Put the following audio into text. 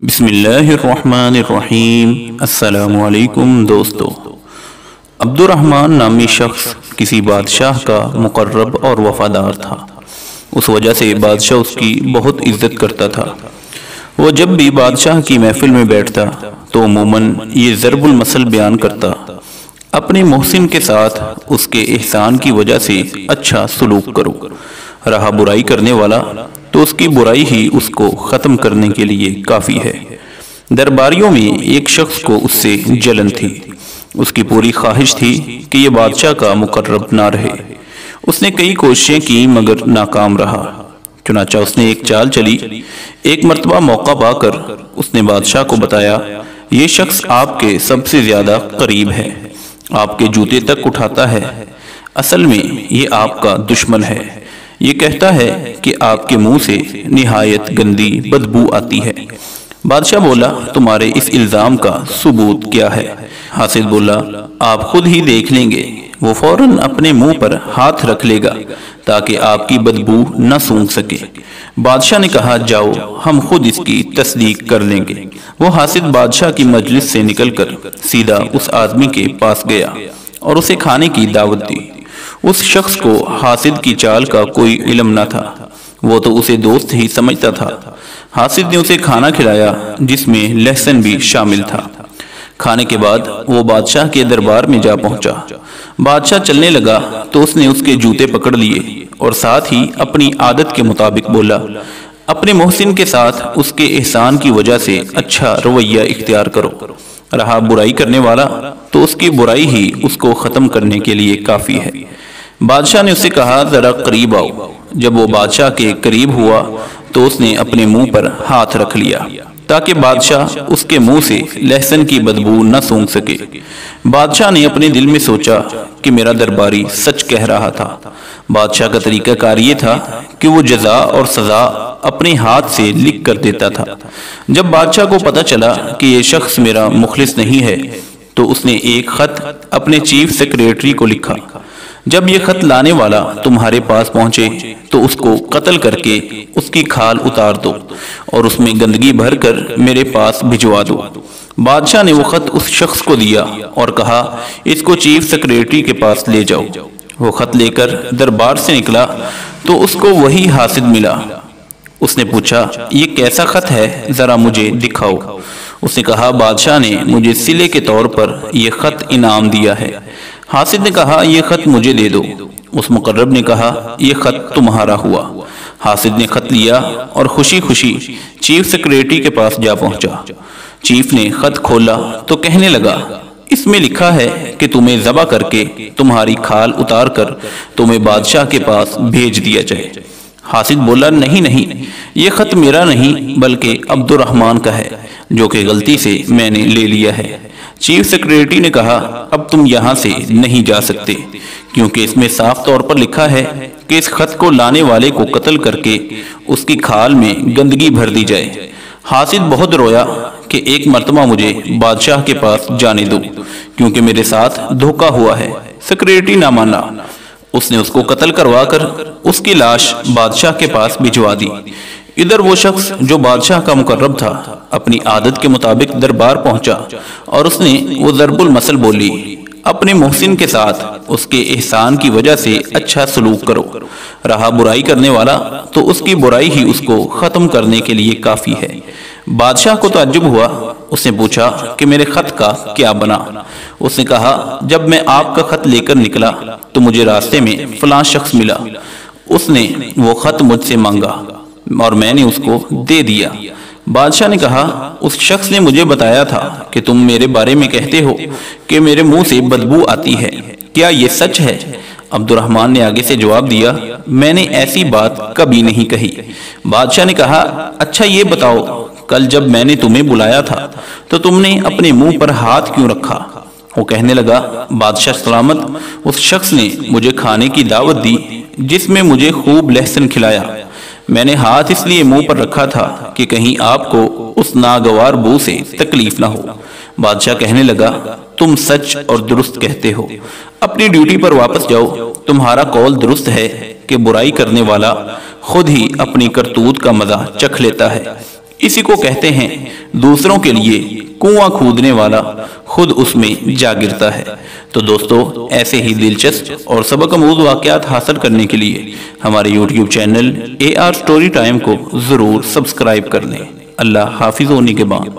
بسم اللہ الرحمن الرحیم۔ السلام علیکم دوستو۔ عبد الرحمن نامی شخص کسی بادشاہ کا مقرب اور وفادار تھا۔ اس وجہ سے بادشاہ اس کی بہت عزت کرتا تھا۔ وہ جب بھی بادشاہ کی محفل میں بیٹھتا تو عموماً یہ ضرب المثل بیان کرتا: اپنے محسن کے ساتھ اس کے احسان کی وجہ سے اچھا سلوک کرو، رہا برائی کرنے والا تو اس کی برائی ہی اس کو ختم کرنے کے لیے کافی ہے۔ درباریوں میں ایک شخص کو اس سے جلن تھی۔ اس کی پوری خواہش تھی کہ یہ بادشاہ کا مقرب نہ رہے۔ اس نے کئی کوششیں کی مگر ناکام رہا۔ چنانچہ اس نے ایک چال چلی۔ ایک مرتبہ موقع پا کر اس نے بادشاہ کو بتایا: یہ شخص آپ کے سب سے زیادہ قریب ہے، آپ کے جوتے تک اٹھاتا ہے، اصل میں یہ آپ کا دشمن ہے۔ یہ کہتا ہے کہ آپ کے منہ سے نہایت گندی بدبو آتی ہے۔ بادشاہ بولا: تمہارے اس الزام کا ثبوت کیا ہے؟ حاسد بولا: آپ خود ہی دیکھ لیں گے۔ وہ فوراً اپنے منہ پر ہاتھ رکھ لے گا تاکہ آپ کی بدبو نہ سونگھ سکے۔ بادشاہ نے کہا: جاؤ، ہم خود اس کی تصدیق کر لیں گے۔ وہ حاسد بادشاہ کی مجلس سے نکل کر سیدھا اس آدمی کے پاس گیا اور اسے کھانے کی دعوت دی۔ اس شخص کو حاسد کی چال کا کوئی علم نہ تھا، وہ تو اسے دوست ہی سمجھتا تھا۔ حاسد نے اسے کھانا کھلایا جس میں لہسن بھی شامل تھا۔ کھانے کے بعد وہ بادشاہ کے دربار میں جا پہنچا۔ بادشاہ چلنے لگا تو اس نے اس کے جوتے پکڑ لیے اور ساتھ ہی اپنی عادت کے مطابق بولا: اپنے محسن کے ساتھ اس کے احسان کی وجہ سے اچھا رویہ اختیار کرو، رہا برائی کرنے والا تو اس کی برائی ہی اس کو ختم کرنے کے لیے کافی ہے۔ بادشاہ نے اس سے کہا: ذرا قریب آؤ۔ جب وہ بادشاہ کے قریب ہوا تو اس نے اپنے منہ پر ہاتھ رکھ لیا تاکہ بادشاہ اس کے منہ سے لہسن کی بدبو نہ سونگھ سکے۔ بادشاہ نے اپنے دل میں سوچا کہ میرا درباری سچ کہہ رہا تھا۔ بادشاہ کا طریقہ کار یہ تھا کہ وہ جزا اور سزا اپنے ہاتھ سے لکھ کر دیتا تھا۔ جب بادشاہ کو پتہ چلا کہ یہ شخص میرا مخلص نہیں ہے تو اس نے ایک خط اپنے چیف سیکریٹری کو لکھا: جب یہ خط لانے والا تمہارے پاس پہنچے تو اس کو قتل کر کے اس کی کھال اتار دو اور اس میں گندگی بھر کر میرے پاس بھجوا دو۔ بادشاہ نے وہ خط اس شخص کو دیا اور کہا: اس کو چیف سیکریٹری کے پاس لے جاؤ۔ وہ خط لے کر دربار سے نکلا تو اس کو وہی حاسد ملا۔ اس نے پوچھا: یہ کیسا خط ہے، ذرا مجھے دکھاؤ۔ اس نے کہا: بادشاہ نے مجھے صلے کے طور پر یہ خط انعام دیا ہے۔ حاسد نے کہا: یہ خط مجھے دے دو۔ اس مقرب نے کہا: یہ خط تمہارا ہوا۔ حاسد نے خط لیا اور خوشی خوشی چیف سیکریٹری کے پاس جا پہنچا۔ چیف نے خط کھولا تو کہنے لگا: اس میں لکھا ہے کہ تمہیں ذبح کر کے تمہاری کھال اتار کر تمہیں بادشاہ کے پاس بھیج دیا جائے۔ حاسد بولا: نہیں، یہ خط میرا نہیں بلکہ عبد الرحمن کا ہے جو کہ غلطی سے میں نے لے لیا ہے۔ چیف سیکریٹری نے کہا: اب تم یہاں سے نہیں جا سکتے کیونکہ اس میں صاف طور پر لکھا ہے کہ اس خط کو لانے والے کو قتل کر کے اس کی کھال میں گندگی بھر دی جائے۔ حاسد بہت رویا کہ ایک مرتبہ مجھے بادشاہ کے پاس جانے دو کیونکہ میرے ساتھ دھوکہ ہوا ہے۔ سیکریٹری نہ مانا۔ اس نے اس کو قتل کروا کر اس کی لاش بادشاہ کے پاس بھجوا دی۔ ادھر وہ شخص جو بادشاہ کا مقرب تھا اپنی عادت کے مطابق دربار پہنچا اور اس نے وہ ضرب المثل بولی: اپنے محسن کے ساتھ اس کے احسان کی وجہ سے اچھا سلوک کرو، رہا برائی کرنے والا تو اس کی برائی ہی اس کو ختم کرنے کے لیے کافی ہے۔ بادشاہ کو تعجب ہوا۔ اس نے پوچھا کہ میرے خط کا کیا بنا؟ اس نے کہا: جب میں آپ کا خط لے کر نکلا تو مجھے راستے میں فلاں شخص ملا۔ اس نے وہ خط مجھ سے مانگا اور میں نے اس کو دے دیا۔ بادشاہ نے کہا: اس شخص نے مجھے بتایا تھا کہ تم میرے بارے میں کہتے ہو کہ میرے منہ سے بدبو آتی ہے، کیا یہ سچ ہے؟ عبد الرحمن نے آگے سے جواب دیا: میں نے ایسی بات کبھی نہیں کہی۔ بادشاہ نے کہا: اچھا یہ بتاؤ، کل جب میں نے تمہیں بلایا تھا تو تم نے اپنے منہ پر ہاتھ کیوں رکھا؟ وہ کہنے لگا: بادشاہ سلامت، اس شخص نے مجھے کھانے کی دعوت دی جس میں مجھے خوب لہسن کھلایا۔ میں نے ہاتھ اس لیے منہ پر رکھا تھا کہ کہیں آپ کو اس ناگوار بو سے تکلیف نہ ہو۔ بادشاہ کہنے لگا: تم سچ اور درست کہتے ہو، اپنی ڈیوٹی پر واپس جاؤ۔ تمہارا قول درست ہے کہ برائی کرنے والا خود ہی اپنی کرتوت کا مزہ چکھ لیتا ہے۔ اسی کو کہتے ہیں دوسروں کے لیے کنواں کھودنے والا خود اس میں جا گرتا ہے۔ تو دوستو، ایسے ہی دلچسپ اور سبق آموز واقعات حاصل کرنے کے لیے ہمارے YouTube channel AR story time کو ضرور سبسکرائب کر لیں۔ اللہ حافظ ہونے کے بعد